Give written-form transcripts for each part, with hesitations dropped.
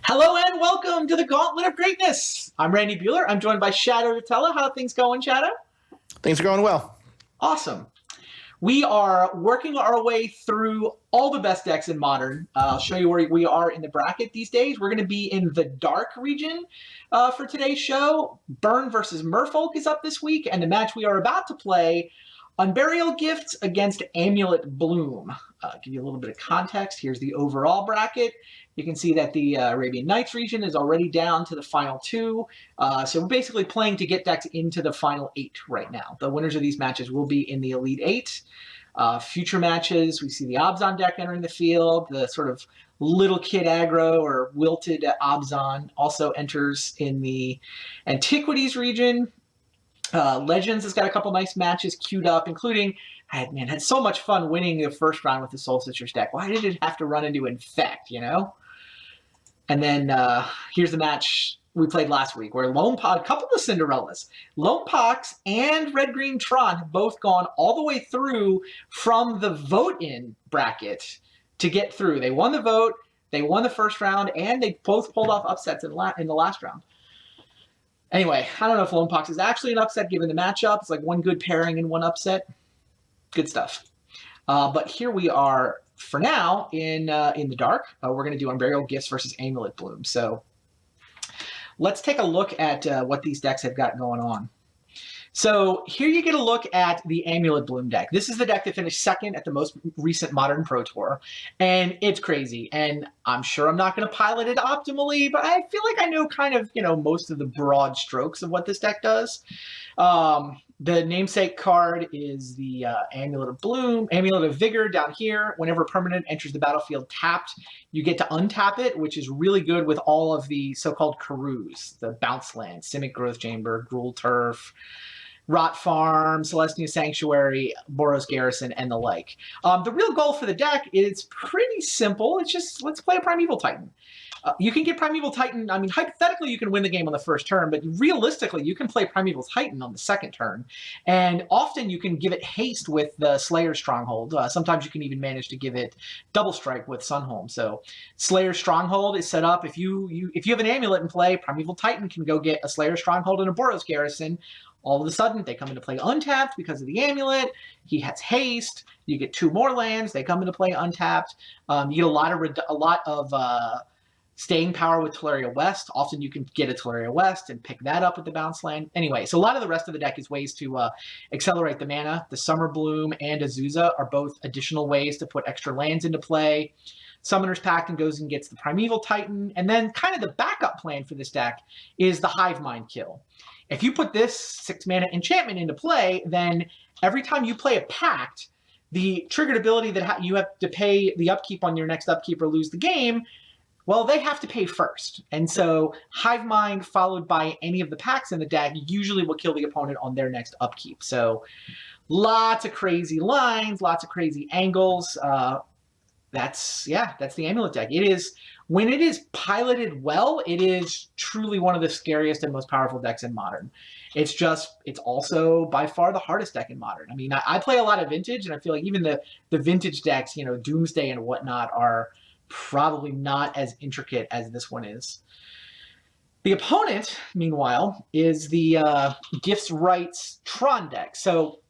Hello and welcome to the Gauntlet of Greatness. I'm Randy Buehler. I'm joined by Shadow to Tella. How are things going, Shadow? Things are going well. Awesome. We are working our way through all the best decks in Modern. I'll show you where we are in the bracket these days. We're going to be in the Dark region for today's show. Burn versus Merfolk is up this week, and the match we are about to play, Unburial Gifts against Amulet Bloom. Give you a little bit of context. Here's the overall bracket. You can see that the Arabian Nights region is already down to the final two. So we're basically playing to get decks into the final 8 right now. The winners of these matches will be in the Elite 8. Future matches, we see the Abzan deck entering the field. The sort of little kid aggro or wilted Abzan also enters in the Antiquities region. Legends has got a couple nice matches queued up, including, had so much fun winning the first round with the Soul Sisters deck. Why did it have to run into Infect, you know? And then here's the match we played last week, where a couple of Cinderellas, Lone Pox and Red Green Tron have both gone all the way through from the vote-in bracket to get through. They won the vote, they won the first round, and they both pulled off upsets in the last round. Anyway, I don't know if Lone Pox is actually an upset given the matchup. It's like one good pairing and one upset. Good stuff. But here we are for now in the dark. We're going to do Unburial Gifts versus Amulet Bloom. So let's take a look at what these decks have got going on. So here you get a look at the Amulet Bloom deck. This is the deck that finished second at the most recent Modern Pro Tour, and it's crazy. And I'm sure I'm not going to pilot it optimally, but I feel like I know kind of, most of the broad strokes of what this deck does. The namesake card is the Amulet of Bloom, Amulet of Vigor down here. Whenever a permanent enters the battlefield tapped, you get to untap it, which is really good with all of the so-called Karus, the bounce land, Simic Growth Chamber, Gruul Turf, Rot Farm, Celestia Sanctuary, Boros Garrison, and the like. The real goal for the deck is pretty simple. It's just, let's play a Primeval Titan. You can get Primeval Titan, I mean, hypothetically you can win the game on the first turn, but realistically you can play Primeval Titan on the second turn. And often you can give it haste with the Slayer Stronghold. Sometimes you can even manage to give it double strike with Sunhome. So Slayer Stronghold is set up. If you have an Amulet in play, Primeval Titan can go get a Slayer Stronghold and a Boros Garrison. All of a sudden, they come into play untapped because of the Amulet. He has haste. You get 2 more lands. They come into play untapped. You get a lot of staying power with Tolaria West. Often you can get a Tolaria West and pick that up with the bounce land. Anyway, so a lot of the rest of the deck is ways to accelerate the mana. The Summer Bloom and Azusa are both additional ways to put extra lands into play. Summoner's Pact and goes and gets the Primeval Titan. And then kind of the backup plan for this deck is the Hive Mind kill. If you put this 6 mana enchantment into play, then every time you play a Pact, the triggered ability that you have to pay the upkeep on your next upkeep or lose the game, well, they have to pay first. And so Hive Mind followed by any of the Pacts in the deck usually will kill the opponent on their next upkeep. So lots of crazy lines, lots of crazy angles. That's the Amulet deck. It is, when it is piloted well, it is truly one of the scariest and most powerful decks in Modern. It's also by far the hardest deck in Modern. I mean, I play a lot of Vintage, and I feel like even the Vintage decks, Doomsday and whatnot, are probably not as intricate as this one is. The opponent, meanwhile, is the Gifts Rights Tron deck. So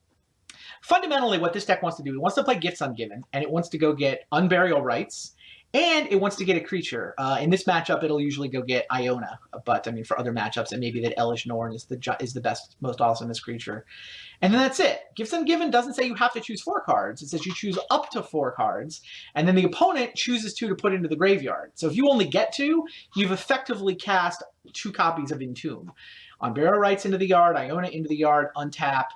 fundamentally, what this deck wants to do, it wants to play Gifts Ungiven, and it wants to go get Unburial Rights, and it wants to get a creature. In this matchup, it'll usually go get Iona, but I mean, for other matchups, it may be that Elish Norn is the best, most awesomest creature. And then that's it. Gifts Ungiven doesn't say you have to choose 4 cards. It says you choose up to 4 cards, and then the opponent chooses 2 to put into the graveyard. So if you only get 2, you've effectively cast 2 copies of Entomb. Unburial Rights into the yard, Iona into the yard, untap,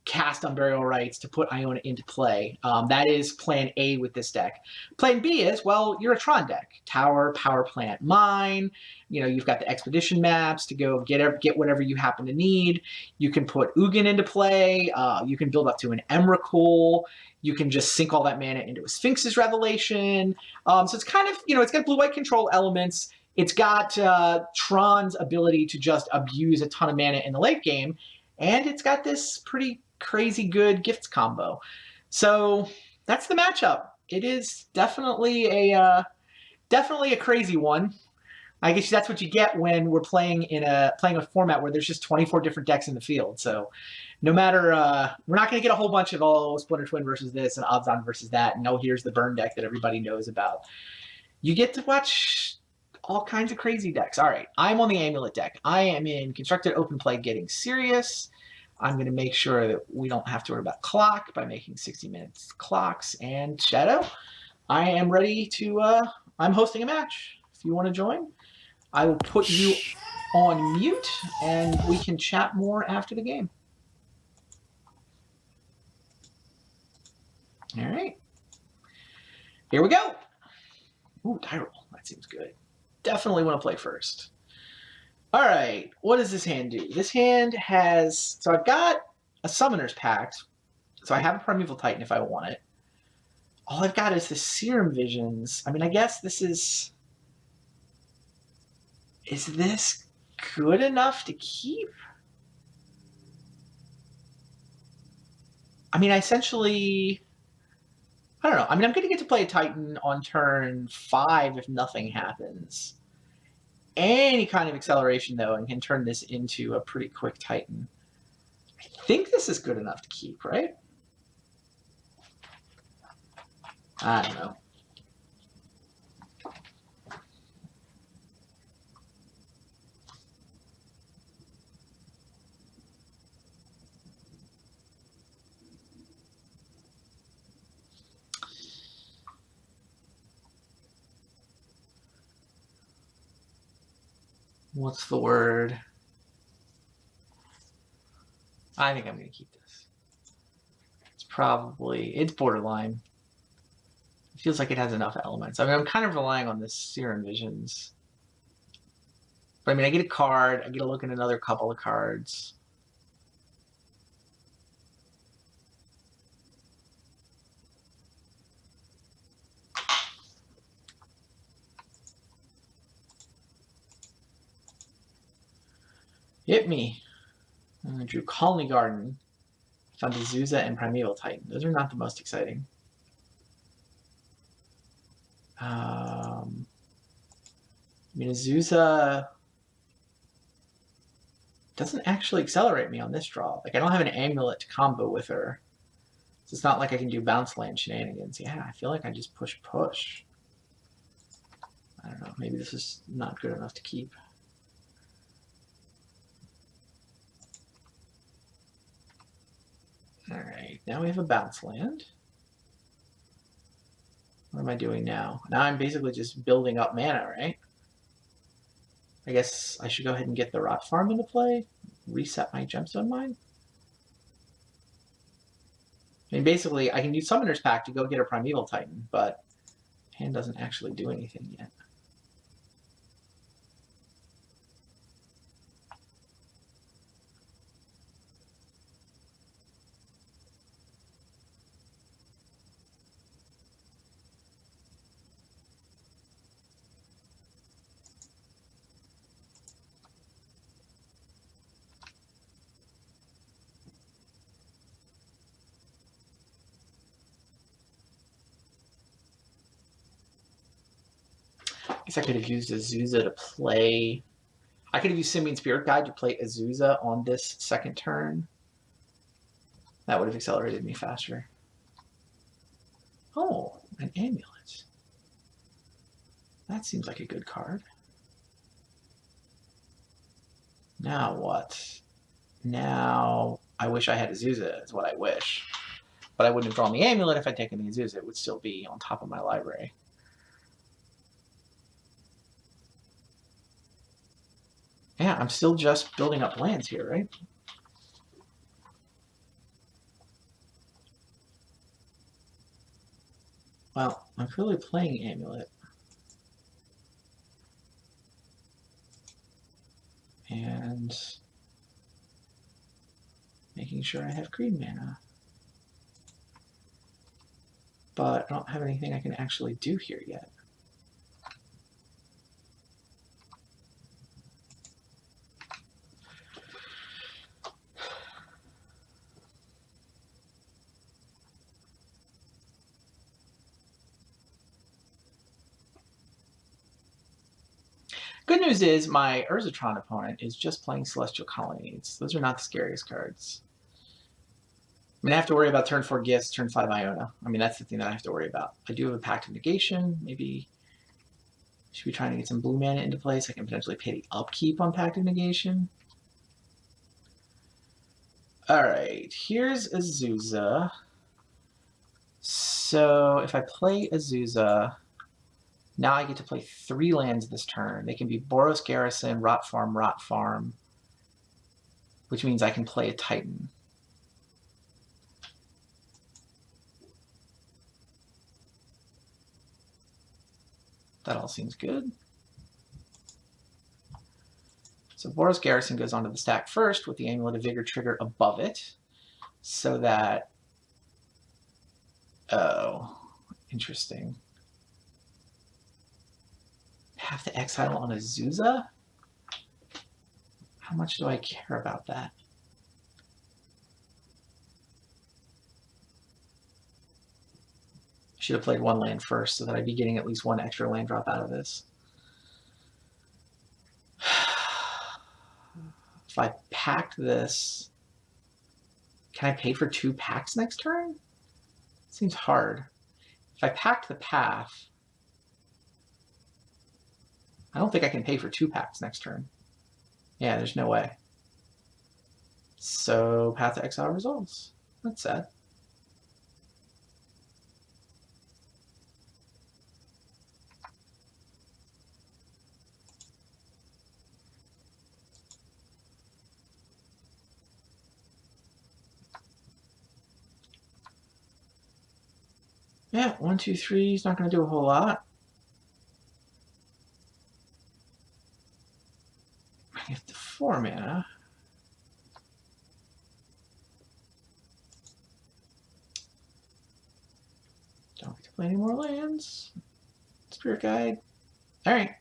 cast Unburial Rights to put Iona into play. That is plan A with this deck. Plan B is, well, you're a Tron deck. Tower, Power Plant, Mine. You've got the Expedition maps to go get whatever you happen to need. You can put Ugin into play. You can build up to an Emrakul. You can just sink all that mana into a Sphinx's Revelation. So it's kind of, it's got blue-white control elements. It's got Tron's ability to just abuse a ton of mana in the late game. And it's got this pretty crazy good gifts combo. So that's the matchup. It is definitely a crazy one. I guess that's what you get when we're playing a format where there's just 24 different decks in the field. So no matter, we're not going to get a whole bunch of, oh, Splinter Twin versus this and Odds On versus that. And no, here's the burn deck that everybody knows about. You get to watch all kinds of crazy decks. All right, I'm on the Amulet deck. I am in Constructed Open Play Getting Serious. I'm going to make sure that we don't have to worry about clock by making 60 minutes clocks. And Shadow, I am ready to, I'm hosting a match. If you want to join, I will put you on mute and we can chat more after the game. All right. Here we go. Ooh, die roll. That seems good. Definitely want to play first. All right. What does this hand do? This hand has... So I've got a Summoner's Pact. So I have a Primeval Titan if I want it. All I've got is the Serum Visions. I mean, I guess this is... Is this good enough to keep? I mean, I essentially... I don't know. I mean, I'm going to get to play a Titan on turn 5 if nothing happens. Any kind of acceleration, though, and can turn this into a pretty quick Titan. I think this is good enough to keep, right? I don't know. What's the word? I think I'm going to keep this. It's borderline. It feels like it has enough elements. I mean, I'm kind of relying on this Serum Visions. But I mean, I get a card. I get to look at another couple of cards. Hit me. I drew Colony Garden. Found Azusa and Primeval Titan. Those are not the most exciting. I mean, Azusa doesn't actually accelerate me on this draw. Like, I don't have an Amulet to combo with her. So it's not like I can do bounce land shenanigans. Yeah, I feel like I just push. I don't know. Maybe this is not good enough to keep. All right, now we have a bounce land. What am I doing now? Now I'm basically just building up mana, right? I guess I should go ahead and get the Rot Farm into play. Reset my Gemstone Mine. I mean, basically, I can use Summoner's Pact to go get a Primeval Titan, but hand doesn't actually do anything yet. I guess I could have used Azusa to play. I could have used Simian Spirit Guide to play Azusa on this second turn. That would have accelerated me faster. Oh, an Amulet. That seems like a good card. Now what? Now I wish I had Azusa, is what I wish. But I wouldn't have drawn the Amulet if I'd taken the Azusa. It would still be on top of my library. Yeah, I'm still just building up lands here, right? Well, I'm clearly playing Amulet. And making sure I have green mana. But I don't have anything I can actually do here yet. Good news is my Urzatron opponent is just playing Celestial Colonnades. Those are not the scariest cards. I mean, I have to worry about turn 4 Gifts, turn 5 Iona. I mean, that's the thing that I have to worry about. I do have a Pact of Negation. Maybe should be trying to get some blue mana into place. I can potentially pay the upkeep on Pact of Negation. Alright, here's Azusa. So if I play Azusa, now I get to play 3 lands this turn. They can be Boros Garrison, Rot Farm, which means I can play a Titan. That all seems good. So Boros Garrison goes onto the stack first with the Amulet of Vigor trigger above it, so that... Oh, interesting. Have to exile on Azusa? How much do I care about that? Should have played 1 land first so that I'd be getting at least 1 extra land drop out of this. If I packed this, can I pay for 2 packs next turn? Seems hard. If I packed the Path, I don't think I can pay for 2 packs next turn. Yeah, there's no way. So Path to Exile resolves. That's sad. Yeah, 1, 2, 3 is not going to do a whole lot. I get the 4 mana. Don't get to play any more lands. Spirit Guide. Alright.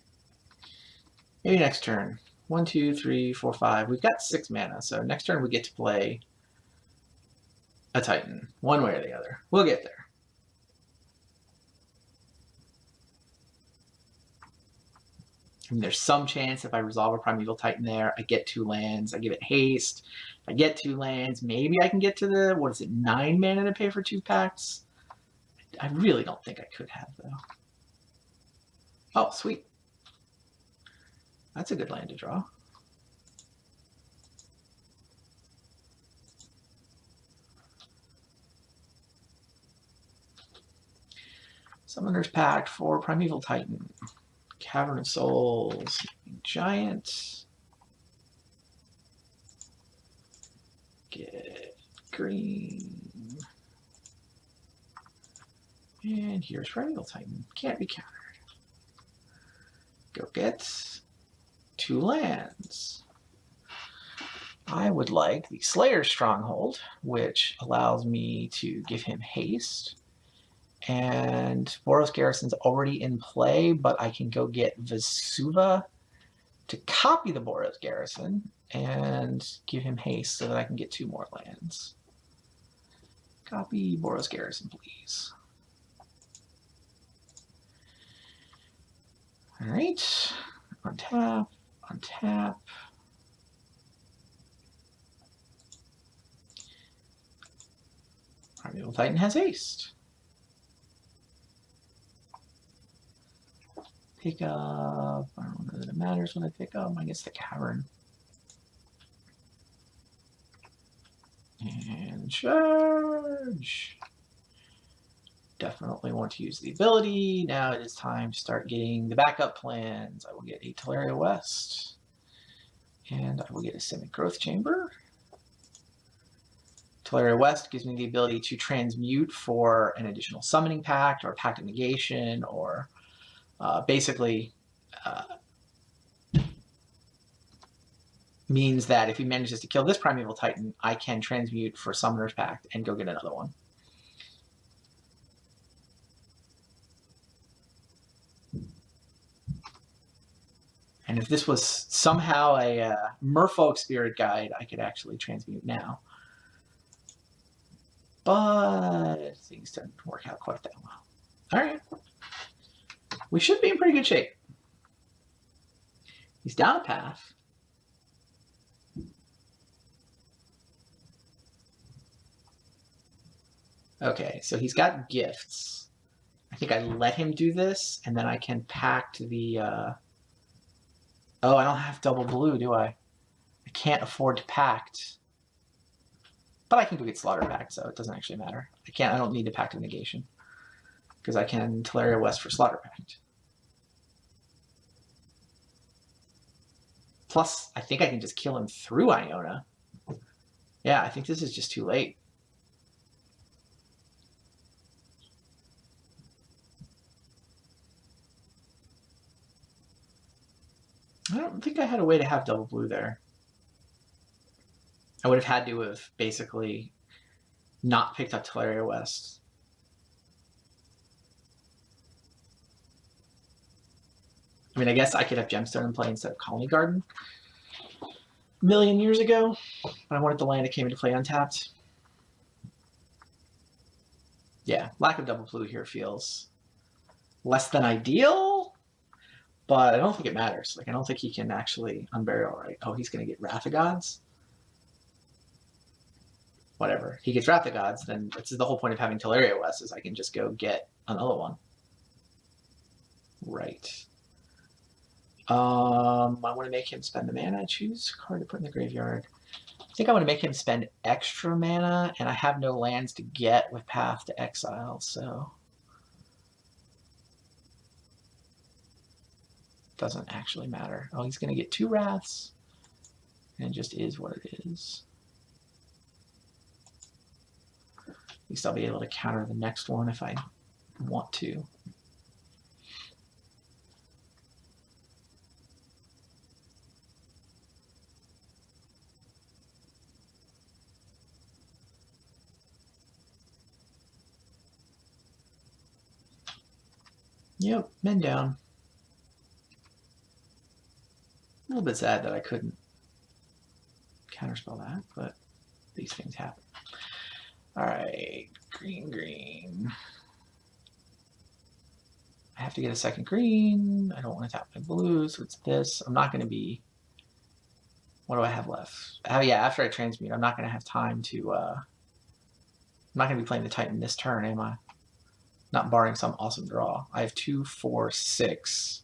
Maybe next turn. 1, 2, 3, 4, 5. We've got 6 mana, so next turn we get to play a Titan. One way or the other. We'll get there. I mean, there's some chance if I resolve a Primeval Titan there, I get 2 lands, I give it haste. If I get 2 lands, maybe I can get to the, 9 mana to pay for 2 packs? I really don't think I could have, though. Oh, sweet. That's a good land to draw. Summoner's Pact for Primeval Titan. Cavern of Souls, Giant. Get green. And here's Primeval Titan. Can't be countered. Go get 2 lands. I would like the Slayer Stronghold, which allows me to give him haste. And Boros Garrison's already in play, but I can go get Vesuva to copy the Boros Garrison and give him haste so that I can get 2 more lands. Copy Boros Garrison, please. Alright. Untap, untap. Primeval Titan has haste. Pick up, I don't know that it matters when I pick up, I guess the Cavern. And charge! Definitely want to use the ability. Now it is time to start getting the backup plans. I will get a Teleria West. And I will get a Simic Growth Chamber. Teleria West gives me the ability to transmute for an additional Summoning Pact or Pact of Negation, or basically means that if he manages to kill this Primeval Titan, I can transmute for Summoner's Pact and go get another one. And if this was somehow a Merfolk Spirit Guide, I could actually transmute now. But things didn't work out quite that well. All right. We should be in pretty good shape. He's down a path. Okay, so he's got gifts. I think I let him do this, and then I can pact the... Oh, I don't have double blue, do I? I can't afford to pact. But I can go get Slaughter Pact, so it doesn't actually matter. I don't need to Pact of Negation. Because I can Teleria West for Slaughter Pact. Plus, I think I can just kill him through Iona. Yeah, I think this is just too late. I don't think I had a way to have double blue there. I would have had to have basically not picked up Teleria West. I mean, I guess I could have Gemstone in play instead of Colony Garden a million years ago, but I wanted the land that came into play untapped. Yeah, lack of double blue here feels less than ideal, but I don't think it matters. Like, I don't think he can actually unburial, right? Oh, he's going to get Wrath of Gods? Whatever. He gets Wrath of Gods, then this is the whole point of having Teleria West, is I can just go get another one. Right. I want to make him spend the mana. Choose card to put in the graveyard. I think I want to make him spend extra mana, and I have no lands to get with Path to Exile, so... Doesn't actually matter. Oh, he's going to get 2 Wraths, and it just is what it is. At least I'll be able to counter the next one if I want to. Yep, men down. A little bit sad that I couldn't counterspell that, but these things happen. Alright, green. I have to get a second green. I don't want to tap my blue, so it's this. I'm not going to be... What do I have left? Oh, yeah, after I transmute, I'm not going to have time to... I'm not going to be playing the Titan this turn, am I? Not barring some awesome draw. I have 2, 4, 6...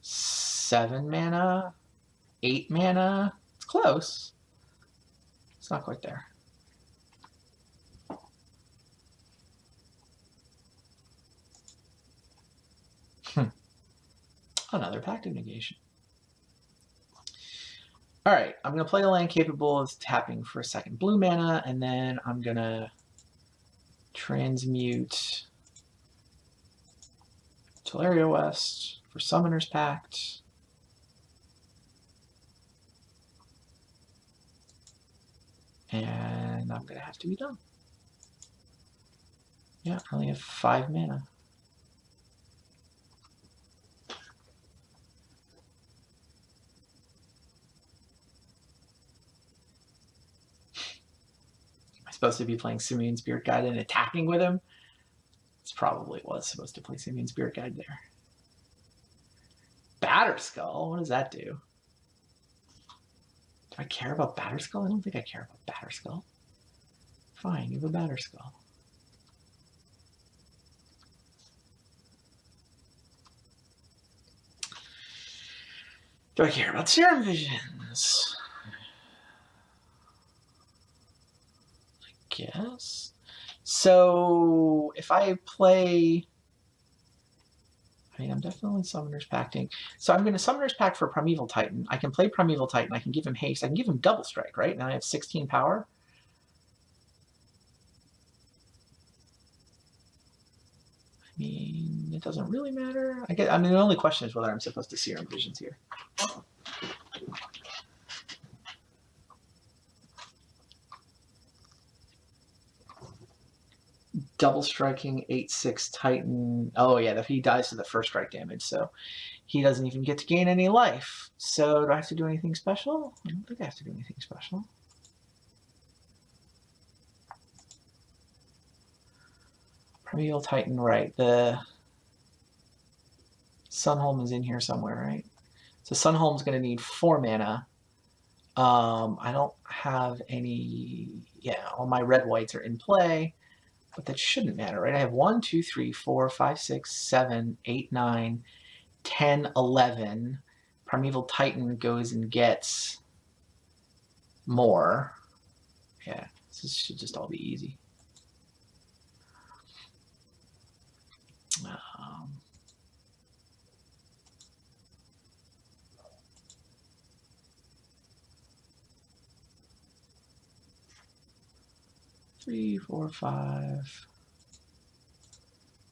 7 mana, 8 mana. It's close. It's not quite there. Another Pact of Negation. All right, I'm going to play a land capable of tapping for a second blue mana, and then I'm going to transmute Teleria West for Summoner's Pact. And I'm going to have to be done. Yeah, I only have 5 mana. Am I supposed to be playing Simian Spirit Guide and attacking with him? This probably was supposed to play Simian Spirit Guide there. Batterskull? What does that do? Do I care about Batterskull? I don't think I care about Batterskull. Fine, you have a Batterskull. Do I care about Serum Visions? I guess. So if I play... I mean, I'm definitely Summoner's Pacting. So I'm going to Summoner's Pact for Primeval Titan. I can play Primeval Titan. I can give him haste. I can give him double strike, right? Now I have 16 power. I mean, it doesn't really matter. I mean, the only question is whether I'm supposed to Serum Visions here. Double striking 8/6 Titan. Oh yeah, he dies to the first strike damage, so he doesn't even get to gain any life. So do I have to do anything special? I don't think I have to do anything special. Primeval Titan, right. The Sunholm is in here somewhere, right? So Sunholm's going to need 4 mana. I don't have any... Yeah, all my red-whites are in play, but that shouldn't matter, right? I have 1, 2, 3, 4, 5, 6, 7, 8, 9, 10, 11. Primeval Titan goes and gets more. Yeah, this should just all be easy. 3, 4, 5,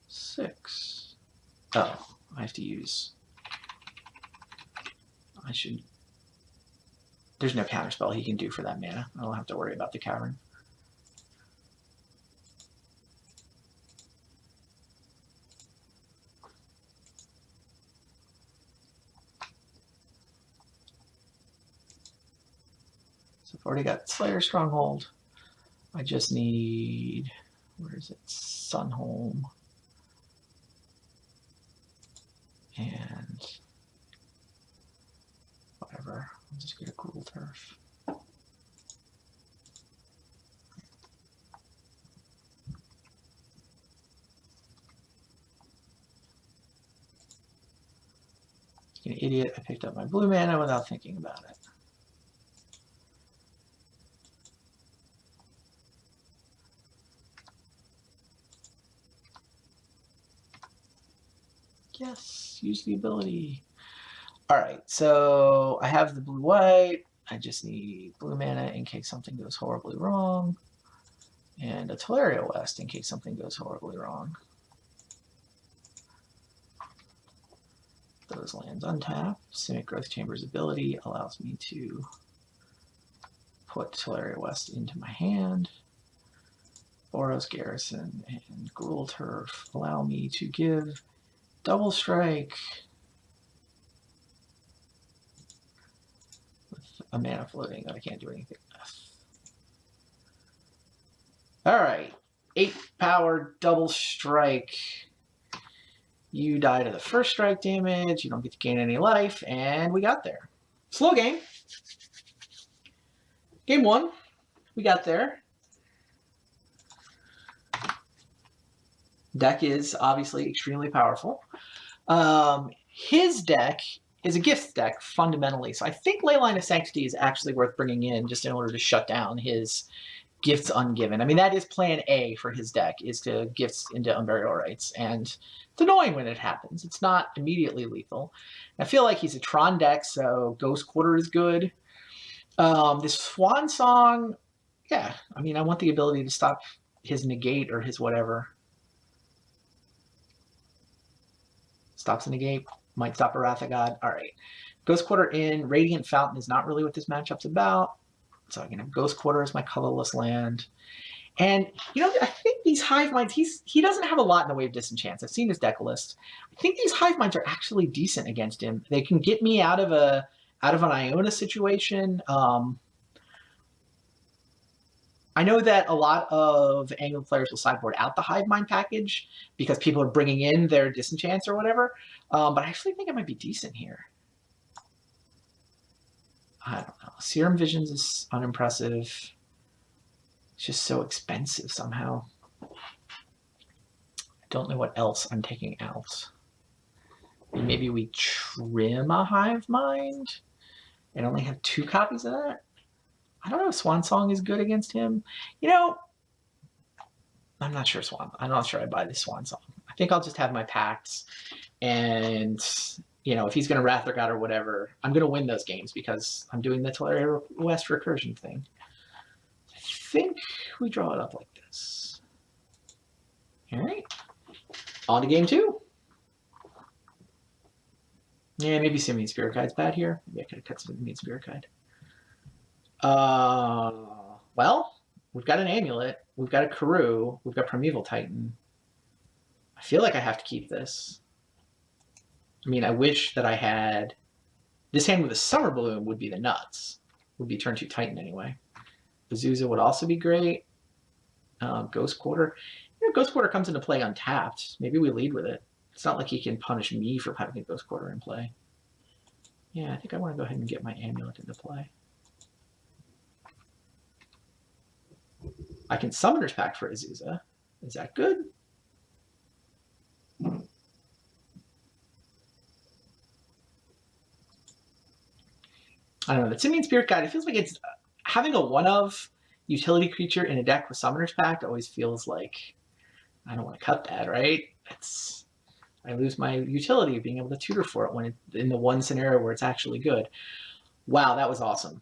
6. Oh, I have to use... I should... There's no counterspell he can do for that mana. I don't have to worry about the cavern. So I've already got Slayer Stronghold. I just need... Where is it? Sunholm. And... whatever. I'll just get a cool turf. Like an idiot, I picked up my blue mana without thinking about it. Yes, use the ability. All right, so I have the blue-white. I just need blue mana in case something goes horribly wrong. And a Teleria West in case something goes horribly wrong. Those lands untapped. Simic Growth Chamber's ability allows me to put Teleria West into my hand. Boros Garrison and Gruul Turf allow me to give double strike with a mana floating that I can't do anything with. All right, 8 power double strike. You die to the first strike damage. You don't get to gain any life, and we got there. Slow game. Game 1, we got there. Deck is obviously extremely powerful. His deck is a Gifts deck fundamentally, so I think Leyline of Sanctity is actually worth bringing in just in order to shut down his Gifts Ungiven. I mean, that is plan A for his deck, is to Gifts into Unburial Rites, and it's annoying when it happens. It's not immediately lethal. I feel like he's a Tron deck, so Ghost Quarter is good. This Swan Song, yeah, I mean, I want the ability to stop his negate or his whatever. Stops a negate, might stop a Wrath of God. All right. Ghost Quarter in. Radiant Fountain is not really what this matchup's about. So I'm going to have Ghost Quarter as my colorless land. And, you know, I think these Hive Minds, he doesn't have a lot in the way of disenchants. I've seen his deck list. I think these Hive Minds are actually decent against him. They can get me out of an Iona situation. I know that a lot of Angler players will sideboard out the Hive Mind package because people are bringing in their disenchants or whatever, but I actually think it might be decent here. I don't know. Serum Visions is unimpressive. It's just so expensive somehow. I don't know what else I'm taking out. Maybe we trim a Hive Mind and only have 2 copies of that. I don't know if Swan Song is good against him. You know, I'm not sure I'm not sure I buy this Swan Song. I think I'll just have my pacts, and, you know, if he's going to Wrath of God or whatever, I'm going to win those games because I'm doing the Teleria West recursion thing. I think we draw it up like this. All right. On to game 2. Yeah, maybe Simian Spirit Guide's bad here. Maybe I could have cut Simian Spirit Guide. Well, we've got an Amulet, we've got a Karoo, we've got Primeval Titan. I feel like I have to keep this. I mean, I wish that I had... This hand with a Summer Bloom would be the nuts. Would be turn 2 Titan anyway. Azusa would also be great. Ghost Quarter. You know, Ghost Quarter comes into play untapped. Maybe we lead with it. It's not like he can punish me for having a Ghost Quarter in play. Yeah, I think I want to go ahead and get my Amulet into play. I can Summoner's Pact for Azusa. Is that good? I don't know. The Simian Spirit Guide, it feels like it's having a one-of utility creature in a deck with Summoner's Pact always feels like I don't want to cut that, right? I lose my utility of being able to tutor for it when in the one scenario where it's actually good. Wow, that was awesome.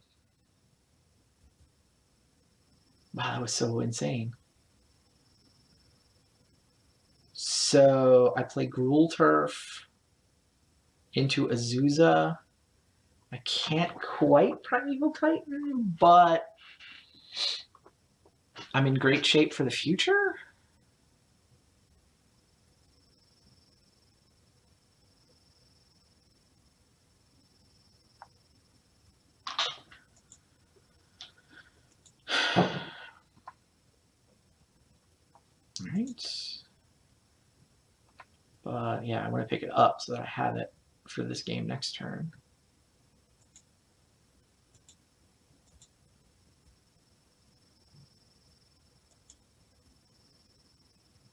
Wow, that was so insane. So I play Gruul Turf into Azusa. I can't quite Primeval Titan, but I'm in great shape for the future. All right. But yeah, I want to pick it up so that I have it for this game next turn.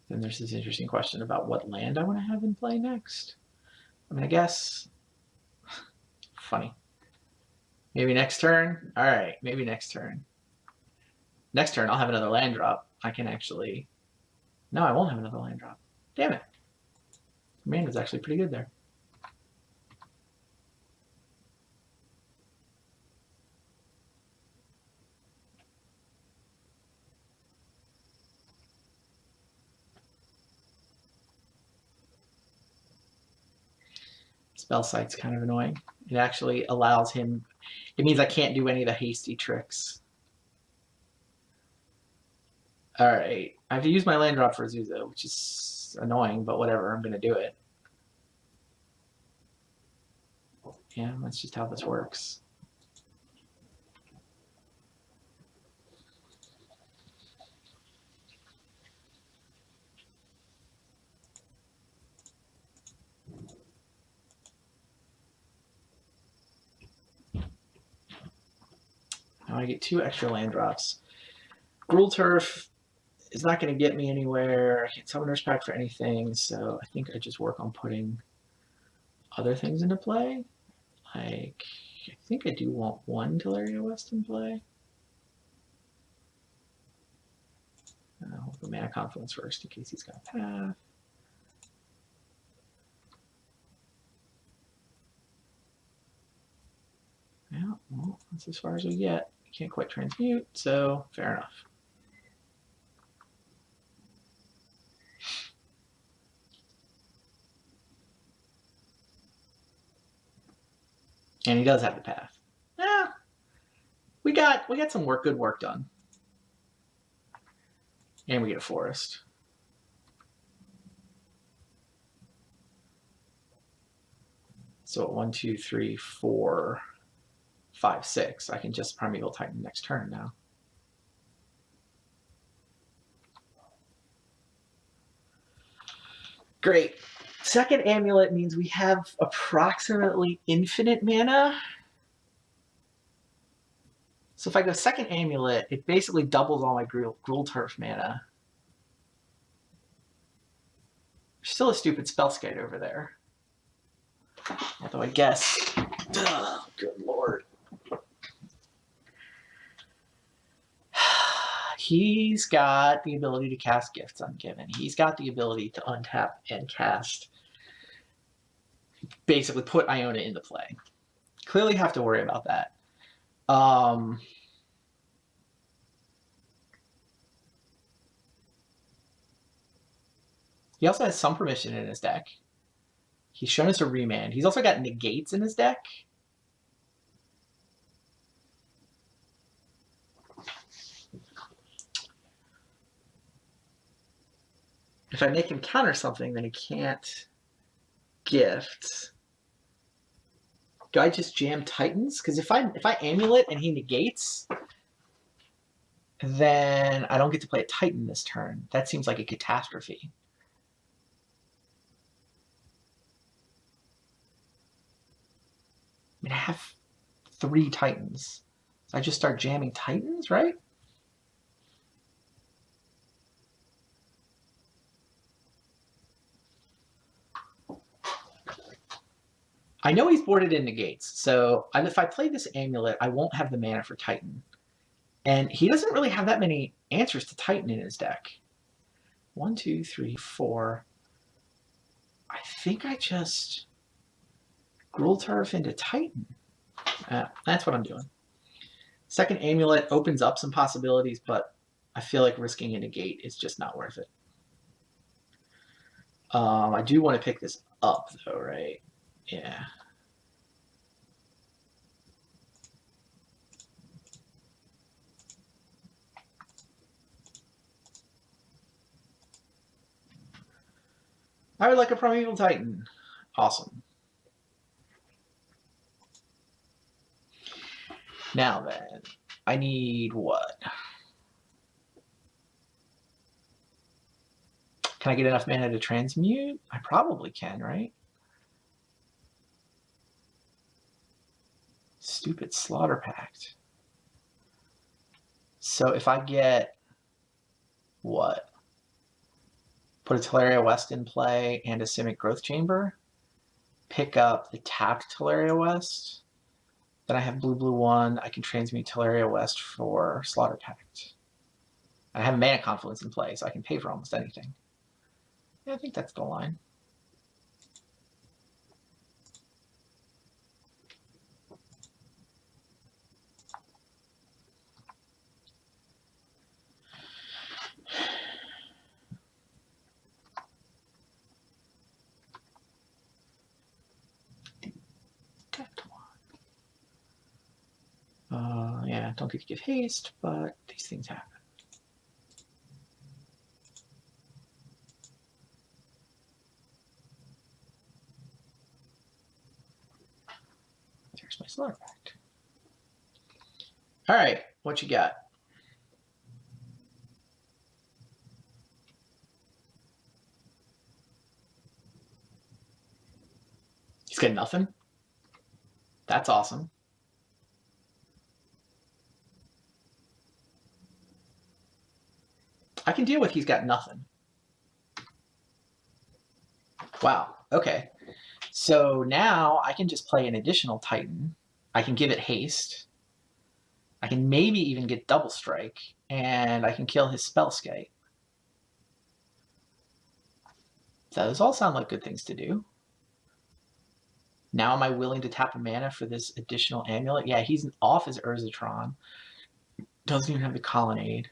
Then there's this interesting question about what land I want to have in play next. I mean, I guess, funny. Maybe next turn? All right, maybe next turn. Next turn, I'll have another land drop. I can actually... No, I won't have another land drop. Damn it. Command is actually pretty good there. Spell Sight's kind of annoying. It actually allows him... It means I can't do any of the hasty tricks. Alright. I have to use my land drop for Azusa, which is annoying, but whatever. I'm going to do it. Yeah, that's just how this works. Now I get 2 extra land drops. Gruul Turf is not going to get me anywhere. I can't Summoner's Pact for anything, so I think I just work on putting other things into play. Like, I think I do want 1 Teleria West in play. I'll go Mana Confluence first in case he's got a path. Yeah, well, that's as far as we get. Can't quite transmute, so fair enough. And he does have the path. Yeah, we got some good work done. And we get a forest. So at 1, 2, 3, 4, 5, 6, I can just Primeval Titan next turn now. Great. Second Amulet means we have approximately infinite mana. So if I go second Amulet, it basically doubles all my Gruul Turf mana. There's still a stupid Spellskite over there. Although I guess... Oh, good lord. He's got the ability to cast Gifts Ungiven. He's got the ability to untap and cast. Basically put Iona into play. Clearly have to worry about that. He also has some permission in his deck. He's shown us a remand. He's also got negates in his deck. If I make him counter something, then he can't gift. Do I just jam Titans? Because if I Amulet and he negates, then I don't get to play a Titan this turn. That seems like a catastrophe. mean, I have 3 Titans. So I just start jamming Titans, right? I know he's boarded in negates, so if I play this Amulet, I won't have the mana for Titan. And he doesn't really have that many answers to Titan in his deck. 1, 2, 3, 4. I think I just Gruul Turf into Titan. That's what I'm doing. Second Amulet opens up some possibilities, but I feel like risking a negate is just not worth it. I do want to pick this up, though, right? Yeah. I would like a Primeval Titan. Awesome. Now then, I need what? Can I get enough mana to transmute? I probably can, right? Stupid Slaughter Pact. So if I get what? Put a Teleria West in play and a Simic Growth Chamber, pick up the tapped Teleria West, then I have blue, blue 1. I can transmute Teleria West for Slaughter Pact. I have Mana Confluence in play, so I can pay for almost anything. Yeah, I think that's the line. Yeah, don't get to give haste, but these things happen. There's my Slaughter Pact. All right, what you got? He's got nothing? That's awesome. I can deal with he's got nothing. Wow, okay. So now I can just play an additional Titan. I can give it haste. I can maybe even get double strike, and I can kill his Spellskite. Those all sound like good things to do. Now am I willing to tap a mana for this additional amulet? Yeah, he's off his Urzatron. Doesn't even have the Colonnade.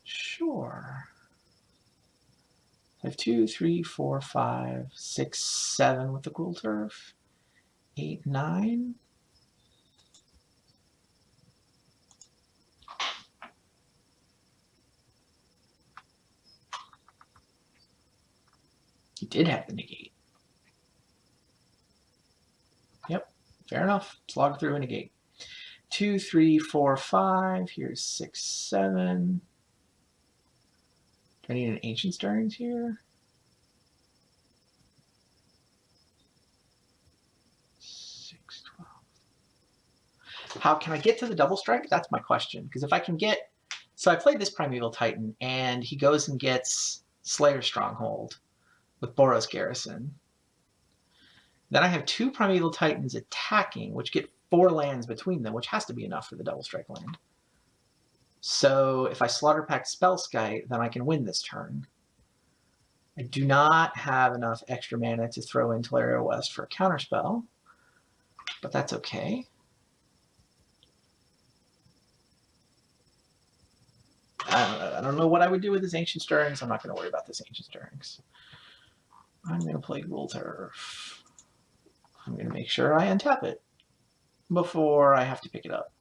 Sure. I have 2, 3, 4, 5, 6, 7 with the Gruul Turf. 8, 9. He did have the negate. Yep, fair enough. Slog through a negate. 2, 3, 4, 5. Here's 6, 7. Do I need an Ancient Stirrings here? 6, 12. How can I get to the double strike? That's my question. Because if I can get... So I played this Primeval Titan, and he goes and gets Slayer Stronghold with Boros Garrison. Then I have 2 Primeval Titans attacking, which get 4 lands between them, which has to be enough for the double strike land. So if I Slaughter Pact Spellskite, then I can win this turn. I do not have enough extra mana to throw in Teleria West for a counterspell, but that's okay. I don't know what I would do with this Ancient Stirrings. I'm not going to worry about this Ancient Stirrings. I'm going to play Gruul Turf. I'm going to make sure I untap it before I have to pick it up.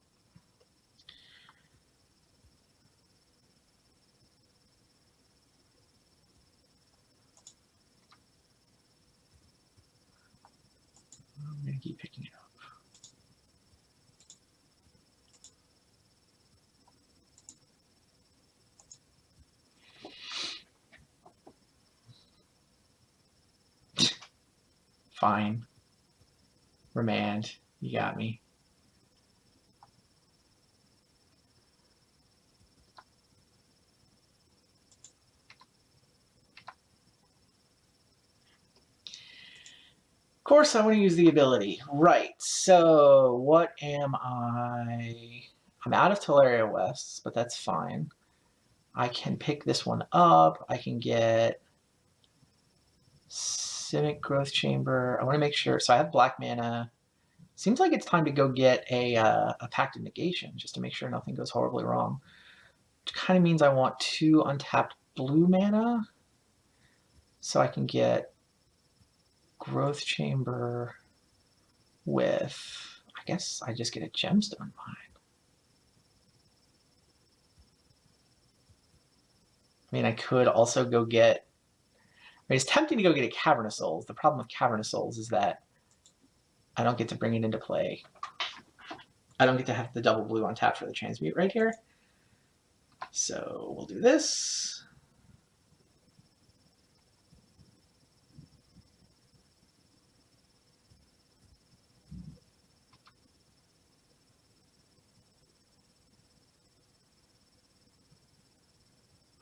I'm going to keep picking it up. Fine. Remand. You got me. Of course, I want to use the ability. Right, so what am I? I'm out of Teleria Wests, but that's fine. I can pick this one up. I can get Simic Growth Chamber. I want to make sure. So I have black mana. Seems like it's time to go get a Pact of Negation, just to make sure nothing goes horribly wrong. Which kind of means I want 2 untapped blue mana. So I can get Growth Chamber with, I guess I just get a Gemstone Mine. I mean, I could also go get, I mean, it's tempting to go get a Cavern of Souls. The problem with Cavern of Souls is that I don't get to bring it into play. I don't get to have the double blue on tap for the transmute right here. So we'll do this.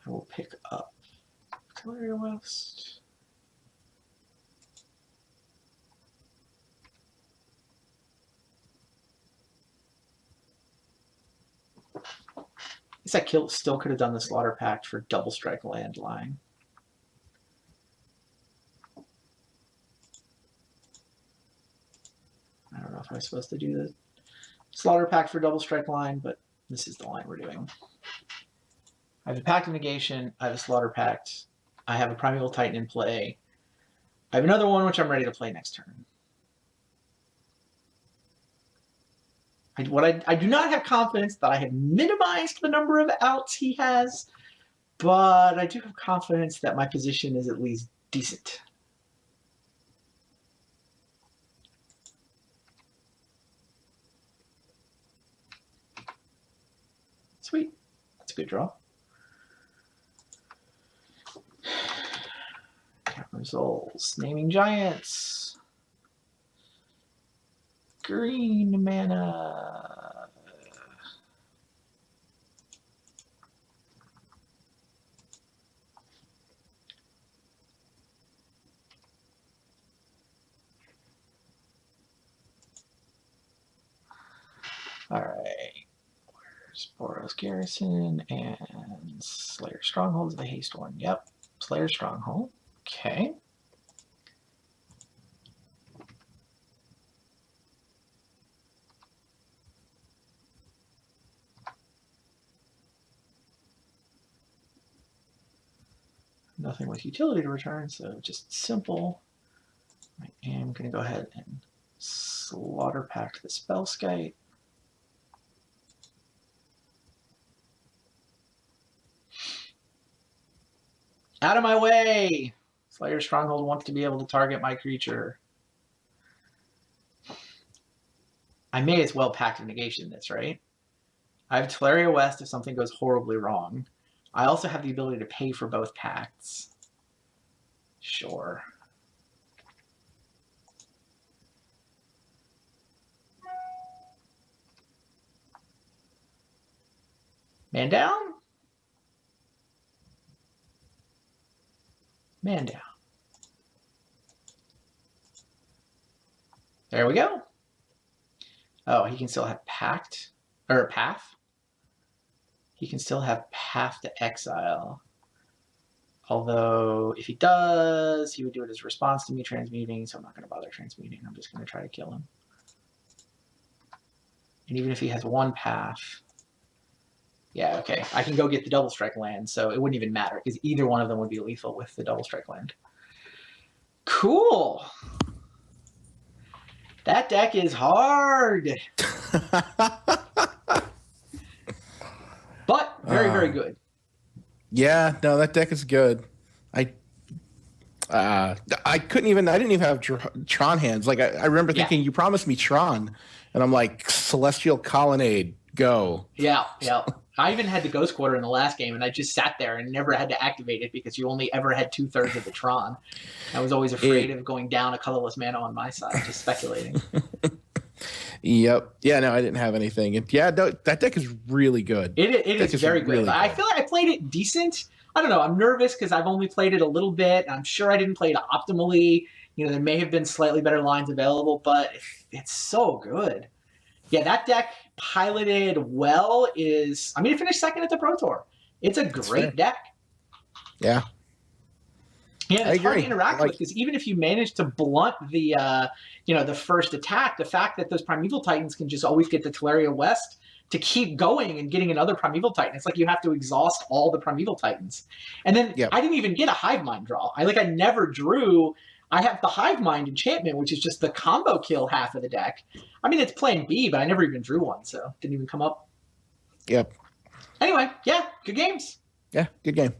I will pick up Teleria West. I guess I still could have done the Slaughter Pact for double strike landline. I don't know if I was supposed to do the Slaughter Pact for double strike line, but this is the line we're doing. I have a Pact of Negation, I have a Slaughter Pact, I have a Primeval Titan in play. I have another one which I'm ready to play next turn. I do not have confidence that I have minimized the number of outs he has, but I do have confidence that my position is at least decent. Sweet. That's a good draw. Results. Naming Giants. Green mana. All right. Where's Boros Garrison and Slayer Stronghold is the haste one. Yep. Slayer Stronghold. Okay. Nothing with utility to return, so just simple. I am going to go ahead and Slaughter Pact the Spellskite. Out of my way! Slayer Stronghold wants to be able to target my creature. I may as well Pact of Negation this, right? I have Teleria West if something goes horribly wrong. I also have the ability to pay for both pacts. Sure. Man down? Man down. There we go. Oh, he can still have Pact, or Path. He can still have Path to Exile. Although, if he does, he would do it as a response to me transmuting, so I'm not going to bother transmuting. I'm just going to try to kill him. And even if he has one Path, yeah, okay, I can go get the double strike land, so it wouldn't even matter, because either one of them would be lethal with the double strike land. Cool! That deck is hard! But very, very good. Yeah, no, that deck is good. I didn't even have Tron hands. Like I remember thinking, you promised me Tron, and I'm like, Celestial Colonnade, go. Yeah, yeah. I even had the Ghost Quarter in the last game, and I just sat there and never had to activate it because you only ever had 2/3 of the Tron. I was always afraid of going down a colorless mana on my side, just speculating. Yep. Yeah, no, I didn't have anything. And yeah, no, that deck is really good. It is very good. Really I feel like I played it decent. I don't know. I'm nervous because I've only played it a little bit. I'm sure I didn't play it optimally. There may have been slightly better lines available, but it's so good. Yeah, that deck piloted well is. I mean, it finished second at the Pro Tour. It's a great deck. Yeah. Yeah, it's hard to interact with because even if you manage to blunt the the first attack, the fact that those Primeval Titans can just always get the Teleria West to keep going and getting another Primeval Titan, it's like you have to exhaust all the Primeval Titans. And then I didn't even get a Hive Mind draw. I never drew. I have the Hive Mind enchantment, which is just the combo kill half of the deck. I mean, it's plan B, but I never even drew one, so it didn't even come up. Yep. Anyway, yeah, good games. Yeah, good game.